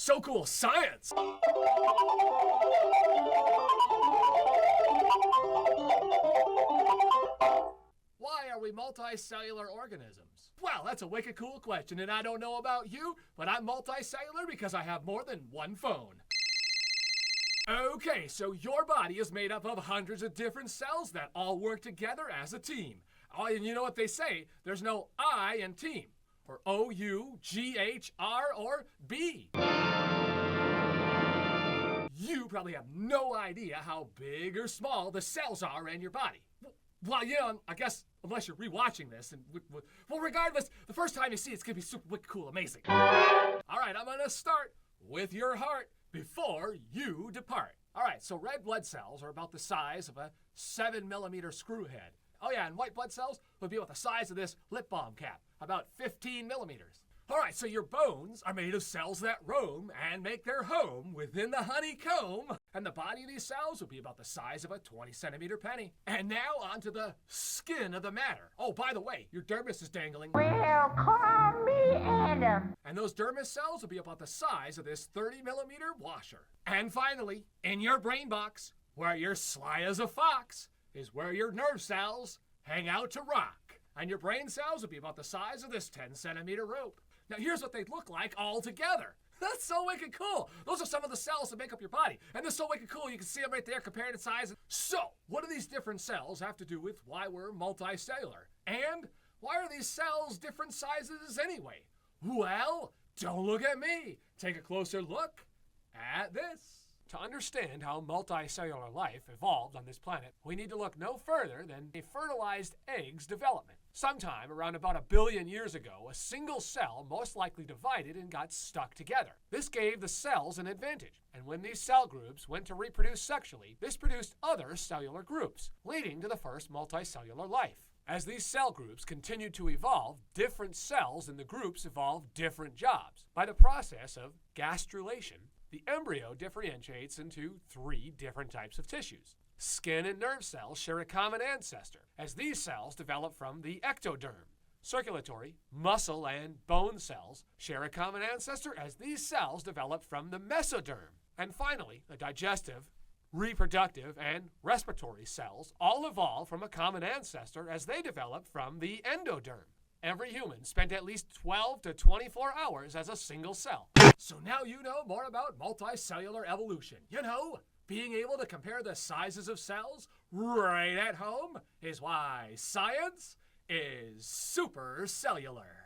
So cool, science! Why are we multicellular organisms? Well, that's a wicked cool question, and I don't know about you, but I'm multicellular because I have more than one phone. Okay, so your body is made up of hundreds of different cells that all work together as a team. Oh, and you know what they say, there's no I in team, or O-U-G-H-R or B. You probably have no idea how big or small the cells are in your body. Well, you know, I guess unless you're rewatching this, and well, regardless, the first time you see it's gonna be super wicked cool, amazing. All right, I'm gonna start with your heart before you depart. All right, so red blood cells are about the size of a 7mm screw head. Oh yeah, and white blood cells would be about the size of this lip balm cap, about 15mm. All right, so your bones are made of cells that roam and make their home within the honeycomb, and the body of these cells would be about the size of a 20-centimeter penny. And now onto the skin of the matter. Oh, by the way, your dermis is dangling. Well, call me Adam. And those dermis cells will be about the size of this 30-millimeter washer. And finally, in your brain box, where you're sly as a fox, is where your nerve cells hang out to rock. And your brain cells will be about the size of this 10-centimeter rope. Now here's what they look like all together. That's so wicked cool. Those are some of the cells that make up your body. And they're so wicked cool, you can see them right there compared in size. So, what do these different cells have to do with why we're multicellular? And why are these cells different sizes anyway? Well, don't look at me. Take a closer look at this. To understand how multicellular life evolved on this planet, we need to look no further than a fertilized egg's development. Sometime around about 1 billion years ago, a single cell most likely divided and got stuck together. This gave the cells an advantage, and when these cell groups went to reproduce sexually, this produced other cellular groups, leading to the first multicellular life. As these cell groups continued to evolve, different cells in the groups evolved different jobs. By the process of gastrulation, the embryo differentiates into 3 different types of tissues. Skin and nerve cells share a common ancestor, as these cells develop from the ectoderm. Circulatory, muscle, and bone cells share a common ancestor, as these cells develop from the mesoderm. And finally, the digestive, reproductive, and respiratory cells all evolve from a common ancestor as they develop from the endoderm. Every human spent at least 12 to 24 hours as a single cell. So now you know more about multicellular evolution. You know, being able to compare the sizes of cells right at home is why science is super cellular.